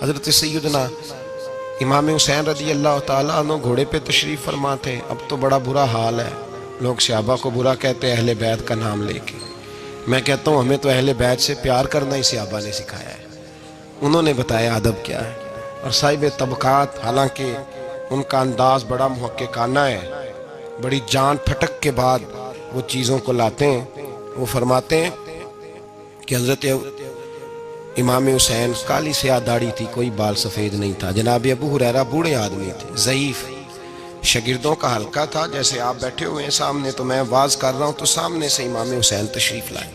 حضرت سیدنا امام حسین رضی اللہ تعالیٰ عنہ گھوڑے پہ تشریف فرما تھے. اب تو بڑا برا حال ہے، لوگ صحابہ کو برا کہتے ہیں اہل بیت کا نام لے کے. میں کہتا ہوں ہمیں تو اہل بیت سے پیار کرنا ہی صحابہ نے سکھایا ہے. انہوں نے بتایا ادب کیا ہے. اور صاحب طبقات، حالانکہ ان کا انداز بڑا محققانہ ہے، بڑی جان پھٹک کے بعد وہ چیزوں کو لاتے ہیں. وہ فرماتے ہیں کہ حضرت امام حسین کالی سیاہ داڑھی تھی، کوئی بال سفید نہیں تھا. جناب ابو ہریرہ بوڑھے آدمی تھے، ضعیف، شاگردوں کا حلقہ تھا. جیسے آپ بیٹھے ہوئے ہیں سامنے تو میں واز کر رہا ہوں تو سامنے سے امام حسین تشریف لائے.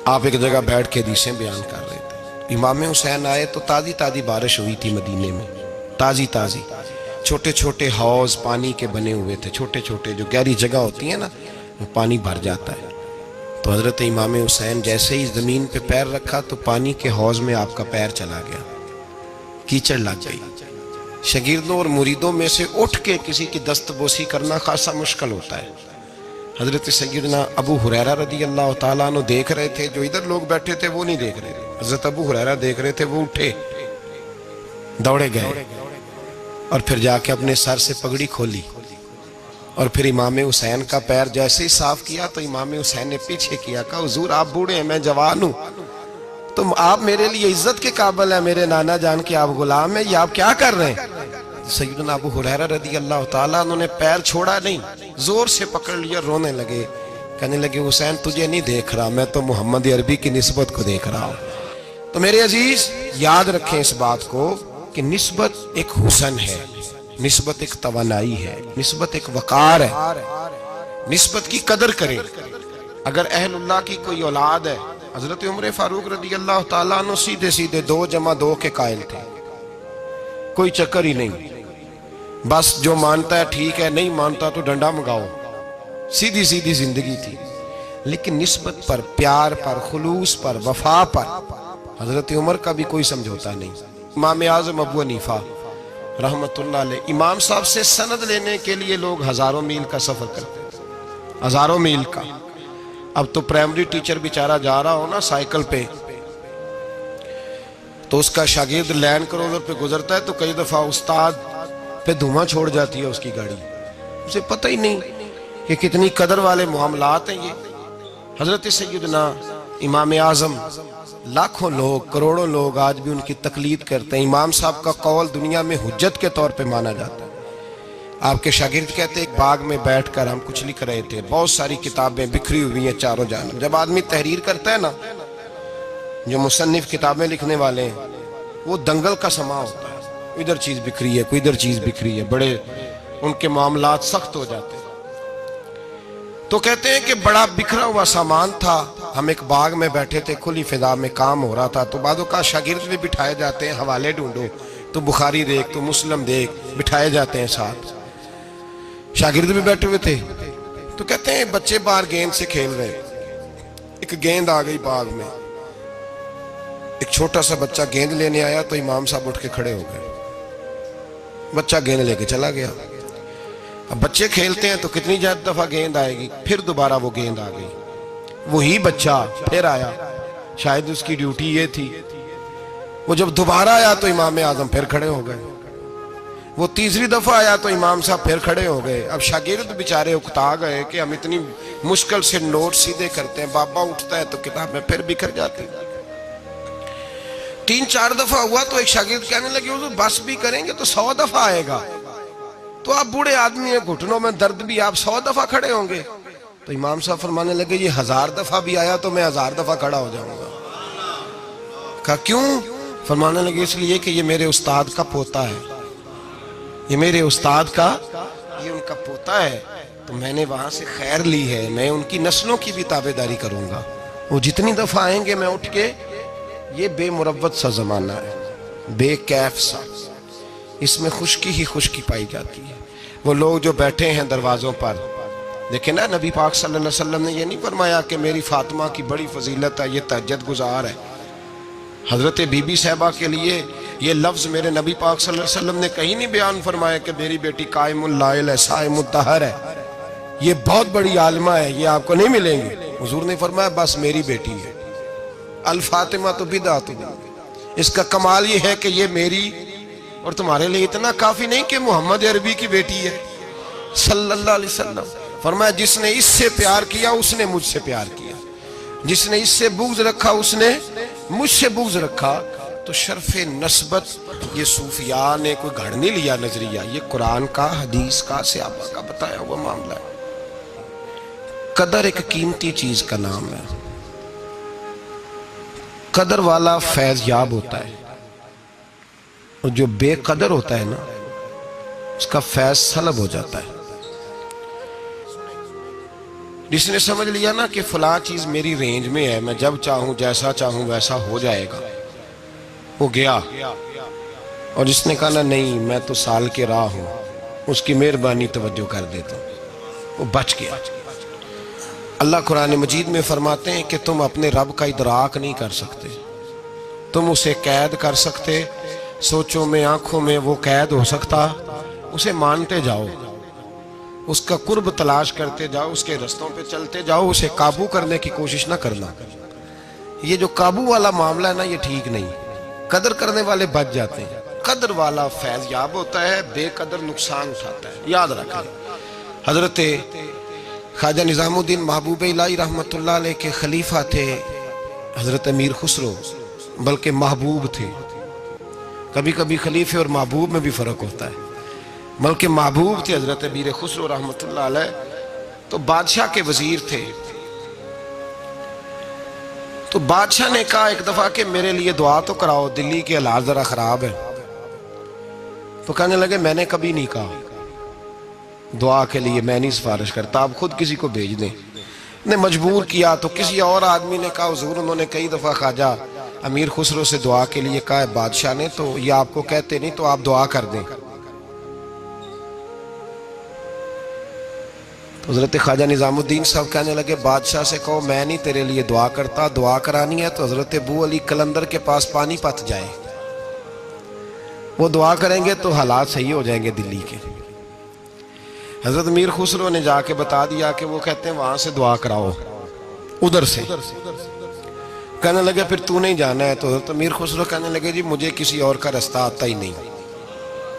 آپ ایک جگہ بیٹھ کے حدیثیں بیان کر رہے تھے. امام حسین آئے تو تازی تازی بارش ہوئی تھی مدینے میں، تازی تازی. چھوٹے چھوٹے حوض پانی کے بنے ہوئے تھے، چھوٹے چھوٹے جو گہری جگہ ہوتی ہیں نا وہ پانی بھر جاتا ہے. تو حضرت امام حسین جیسے ہی زمین پہ پیر رکھا تو پانی کے حوض میں آپ کا پیر چلا گیا، کیچڑ لگ گئی. شاگردوں اور مریدوں میں سے اٹھ کے کسی کی دست بوسی کرنا خاصا مشکل ہوتا ہے. حضرت سیدنا ابو ہریرہ رضی اللہ تعالیٰ عنہ دیکھ رہے تھے، جو ادھر لوگ بیٹھے تھے وہ نہیں دیکھ رہے تھے. حضرت ابو ہریرہ دیکھ رہے تھے، وہ اٹھے، دوڑے گئے اور پھر جا کے اپنے سر سے پگڑی کھولی اور پھر امام حسین کا پیر جیسے ہی صاف کیا تو امام حسین نے پیچھے کیا، کہا حضور آپ بوڑھے ہیں، میں جوان ہوں، تم آپ میرے لیے عزت کے قابل ہیں، میرے نانا جان کے آپ غلام ہیں، یہ آپ کیا کر رہے ہیں؟ سیدنا ابو ہریرہ رضی اللہ تعالیٰ انہوں نے پیر چھوڑا نہیں، زور سے پکڑ لیا، رونے لگے، کہنے لگے حسین تجھے نہیں دیکھ رہا، میں تو محمد عربی کی نسبت کو دیکھ رہا ہوں. تو میرے عزیز یاد رکھیں اس بات کو کہ نسبت ایک حسن ہے، نسبت ایک توانائی ہے، نسبت ایک وقار ہے. نسبت کی قدر کریں. اگر اہل اللہ کی کوئی اولاد ہے، حضرت عمر فاروق رضی اللہ تعالیٰ عنہ سیدھے سیدھے 2 + 2 کے قائل تھے، کوئی چکر ہی نہیں، بس جو مانتا ہے ٹھیک ہے، نہیں مانتا تو ڈنڈا منگاؤ، سیدھی سیدھی زندگی تھی. لیکن نسبت پر، پیار پر، خلوص پر، وفا پر حضرت عمر کا بھی کوئی سمجھوتا نہیں. امام اعظم ابو حنیفہ رحمت اللہ علیہ، امام صاحب سے سند لینے کے لیے لوگ ہزاروں میل کا سفر کرتے ہیں، ہزاروں میل کا. اب تو پرائمری ٹیچر بیچارہ جا رہا ہو نا سائیکل پہ تو اس کا شاگرد لینڈ کروزر پہ گزرتا ہے تو کئی دفعہ استاد پہ دھواں چھوڑ جاتی ہے اس کی گاڑی، اسے پتہ ہی نہیں کہ کتنی قدر والے معاملات ہیں یہ. حضرت سیدنا امام اعظم، لاکھوں لوگ، کروڑوں لوگ آج بھی ان کی تقلید کرتے ہیں. امام صاحب کا قول دنیا میں حجت کے طور پہ مانا جاتا ہے. آپ کے شاگرد کہتے ایک باغ میں بیٹھ کر ہم کچھ لکھ رہے تھے، بہت ساری کتابیں بکھری ہوئی ہیں چاروں جانب. جب آدمی تحریر کرتا ہے نا، جو مصنف کتابیں لکھنے والے ہیں، وہ دنگل کا سما ہوتا ہے، ادھر چیز بکھری ہے، کوئی ادھر چیز بکھری ہے، بڑے ان کے معاملات سخت ہو جاتے ہیں. تو کہتے ہیں کہ بڑا بکھرا ہوا سامان تھا، ہم ایک باغ میں بیٹھے تھے، کھلی فضا میں کام ہو رہا تھا. تو بعدوں کا شاگرد بھی بٹھائے جاتے ہیں، حوالے ڈھونڈو تو بخاری دیکھ، تو مسلم دیکھ، بٹھائے جاتے ہیں ساتھ. شاگرد بھی بیٹھے ہوئے تھے. تو کہتے ہیں بچے باہر گیند سے کھیل رہے، ایک گیند آ گئی باغ میں، ایک چھوٹا سا بچہ گیند لینے آیا تو امام صاحب اٹھ کے کھڑے ہو گئے، بچہ گیند لے کے چلا گیا. اب بچے کھیلتے ہیں تو کتنی دفعہ گیند آئے گی، پھر دوبارہ وہ گیند آ گئی، وہی بچہ پھر آیا، شاید اس کی ڈیوٹی یہ تھی. وہ جب دوبارہ آیا تو امام اعظم پھر کھڑے ہو گئے. وہ تیسری دفعہ آیا تو امام صاحب پھر کھڑے ہو گئے. اب شاگرد بیچارے اکتا گئے کہ ہم اتنی مشکل سے نوٹ سیدھے کرتے ہیں، بابا اٹھتا ہے تو کتابیں پھر بکھر جاتی ہیں. 3-4 دفعہ ہوا تو ایک شاگرد کہنے لگے حضور بس بھی کریں گے تو 100 دفعہ آئے گا، تو آپ بوڑھے آدمی ہیں، گھٹنوں میں درد بھی، آپ 100 دفعہ کھڑے ہوں گے. تو امام صاحب فرمانے لگے یہ 1000 دفعہ بھی آیا تو میں 1000 دفعہ کھڑا ہو جاؤں گا. کہا کیوں؟ فرمانے لگے اس لیے کہ یہ میرے استاد کا پوتا ہے، یہ میرے استاد کا، یہ ان کا پوتا ہے، تو میں نے وہاں سے خیر لی ہے، میں ان کی نسلوں کی بھی تابعداری کروں گا. وہ جتنی دفعہ آئیں گے میں اٹھ کے، یہ بے مروت سا زمانہ ہے، بے کیف سا، اس میں خشکی ہی خشکی پائی جاتی ہے. وہ لوگ جو بیٹھے ہیں دروازوں پر، دیکھیں نا نبی پاک صلی اللہ علیہ وسلم نے یہ نہیں فرمایا کہ میری فاطمہ کی بڑی فضیلت ہے، یہ تہجد گزار ہے. حضرت بی بی صاحبہ کے لیے یہ لفظ میرے نبی پاک صلی اللہ علیہ وسلم نے کہیں نہیں بیان فرمایا کہ میری بیٹی قائم اللائل ہے، صائم الدہر ہے، یہ بہت بڑی عالمہ ہے، یہ آپ کو نہیں ملیں گی. حضور نے فرمایا بس میری بیٹی ہے. الفاطمہ تو بدعت، اس کا کمال یہ ہے کہ یہ میری اور تمہارے لیے اتنا کافی نہیں کہ محمد عربی کی بیٹی ہے صلی اللہ علیہ وسلم. فرمایا جس نے اس سے پیار کیا اس نے مجھ سے پیار کیا، جس نے اس سے بغض رکھا اس نے مجھ سے بغض رکھا. تو شرف نسبت یہ صوفیاء نے کوئی گھڑ نہیں لیا نظریہ، یہ قرآن کا، حدیث کا، صحابہ کا بتایا ہوا معاملہ ہے. قدر ایک قیمتی چیز کا نام ہے. قدر والا فیض یاب ہوتا ہے، اور جو بے قدر ہوتا ہے نا اس کا فیض سلب ہو جاتا ہے. جس نے سمجھ لیا نا کہ فلاں چیز میری رینج میں ہے، میں جب چاہوں جیسا چاہوں ویسا ہو جائے گا، وہ گیا. اور جس نے کہا نا نہیں میں تو سال کے راہ ہوں، اس کی مہربانی توجہ کر دیتا ہوں، وہ بچ گیا. اللہ قرآن مجید میں فرماتے ہیں کہ تم اپنے رب کا ادراک نہیں کر سکتے، تم اسے قید کر سکتے، سوچوں میں آنکھوں میں وہ قید ہو سکتا. اسے مانتے جاؤ، اس کا قرب تلاش کرتے جاؤ، اس کے رستوں پہ چلتے جاؤ، اسے قابو کرنے کی کوشش نہ کرنا. یہ جو قابو والا معاملہ ہے نا یہ ٹھیک نہیں. قدر کرنے والے بچ جاتے ہیں، قدر والا فیض یاب ہوتا ہے، بے قدر نقصان اٹھاتا ہے. یاد رکھیں حضرت خواجہ نظام الدین محبوب الہی رحمۃ اللہ علیہ کے خلیفہ تھے حضرت امیر خسرو، بلکہ محبوب تھے. کبھی کبھی خلیفے اور محبوب میں بھی فرق ہوتا ہے. بلکہ محبوب تھے حضرت امیر خسرو رحمۃ اللہ علیہ. تو بادشاہ کے وزیر تھے. تو بادشاہ نے کہا ایک دفعہ کہ میرے لیے دعا تو کراؤ، دلی کے حالات ذرا خراب ہے. تو کہنے لگے میں نے کبھی نہیں کہا دعا کے لیے، میں نہیں سفارش کرتا، آپ خود کسی کو بھیج دیں. نے مجبور کیا تو کسی اور آدمی نے کہا حضور انہوں نے کئی دفعہ خواجہ امیر خسرو سے دعا کے لیے کہا ہے بادشاہ نے، تو یہ آپ کو کہتے نہیں، تو آپ دعا کر دیں. حضرت خواجہ نظام الدین صاحب کہنے لگے بادشاہ سے کہو میں نہیں تیرے لیے دعا کرتا، دعا کرانی ہے تو حضرت ابو علی قلندر کے پاس پانی پت جائے، وہ دعا کریں گے تو حالات صحیح ہو جائیں گے دلی کے. حضرت امیر خسرو نے جا کے بتا دیا کہ وہ کہتے ہیں وہاں سے دعا کراؤ، ادھر سے. کہنے لگے پھر تو نہیں جانا ہے. تو حضرت امیر خسرو کہنے لگے جی مجھے کسی اور کا رستہ آتا ہی نہیں،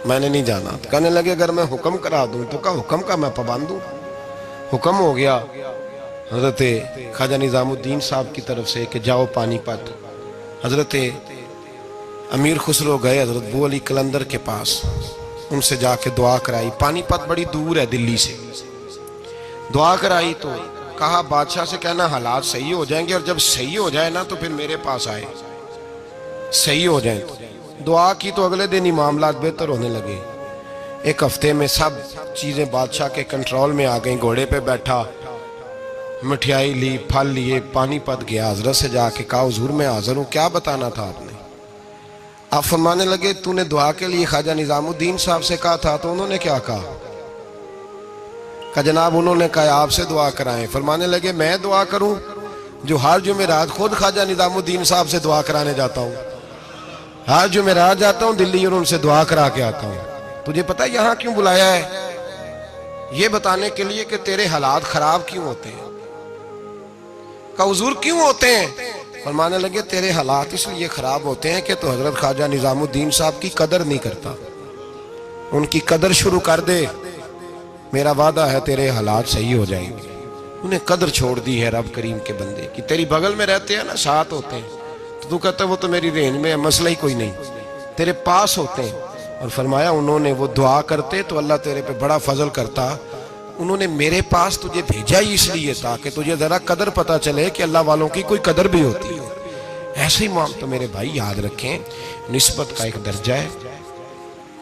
میں نے نہیں جانا. کہنے لگے اگر میں حکم کرا دوں تو کہا حکم کا میں پابند ہوں. حکم ہو گیا حضرت خواجہ نظام الدین صاحب کی طرف سے کہ جاؤ پانی پت. حضرت امیر خسرو گئے حضرت ابو علی قلندر کے پاس، ان سے جا کے دعا کرائی. پانی پت بڑی دور ہے دلی سے. دعا کرائی تو کہا بادشاہ سے کہنا حالات صحیح ہو جائیں گے، اور جب صحیح ہو جائے نا تو پھر میرے پاس آئے، صحیح ہو جائیں. دعا کی تو اگلے دن ہی معاملات بہتر ہونے لگے. ایک ہفتے میں سب چیزیں بادشاہ کے کنٹرول میں آ گئیں. گھوڑے پہ بیٹھا، مٹھائی لی، پھل لیے، پانی پت گیا. حضرت سے جا کے کہا حضور میں حاضر ہوں، کیا بتانا تھا آپ نے؟ آپ فرمانے لگے تو نے دعا کے لیے خواجہ نظام الدین صاحب سے کہا تھا، تو انہوں نے کیا کہا؟ کہ جناب انہوں نے کہا آپ سے دعا کرائیں. فرمانے لگے میں دعا کروں جو ہر جمعرات خود خواجہ نظام الدین صاحب سے دعا کرانے جاتا ہوں، ہر جمعرات جاتا ہوں دلی اور ان سے دعا کرا کے آتا ہوں. تجھے پتہ یہاں کیوں بلایا ہے؟ یہ بتانے کے لیے کہ تیرے حالات خراب کیوں ہوتے ہیں. کہا حضور کیوں ہوتے ہیں؟ فرمانے لگے تیرے حالات اس لیے خراب ہوتے ہیں کہ تو حضرت خواجہ نظام الدین صاحب کی قدر نہیں کرتا. ان کی قدر شروع کر دے، میرا وعدہ ہے تیرے حالات صحیح ہو جائیں گے. انہیں قدر چھوڑ دی ہے رب کریم کے بندے کی. تیری بغل میں رہتے ہیں نا، ساتھ ہوتے ہیں، تو کہتا ہے وہ تو میری رینج میں ہے، مسئلہ ہی کوئی نہیں، تیرے پاس ہوتے ہیں. اور فرمایا انہوں نے وہ دعا کرتے تو اللہ تیرے پہ بڑا فضل کرتا. انہوں نے میرے پاس تجھے بھیجا ہی اس لیے تاکہ تجھے ذرا قدر پتہ چلے کہ اللہ والوں کی کوئی قدر بھی ہوتی ہے. ایسے ہی تو میرے بھائی یاد رکھیں نسبت کا ایک درجہ ہے،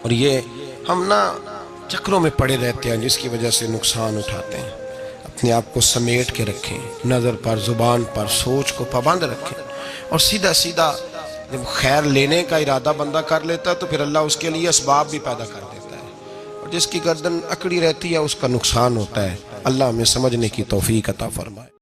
اور یہ ہم نا چکروں میں پڑے رہتے ہیں جس کی وجہ سے نقصان اٹھاتے ہیں. اپنے آپ کو سمیٹ کے رکھیں، نظر پر، زبان پر، سوچ کو پابند رکھیں، اور سیدھا سیدھا جب خیر لینے کا ارادہ بندہ کر لیتا ہے تو پھر اللہ اس کے لیے اسباب بھی پیدا کر دیتا ہے، اور جس کی گردن اکڑی رہتی ہے اس کا نقصان ہوتا ہے. اللہ ہمیں سمجھنے کی توفیق عطا فرمائے.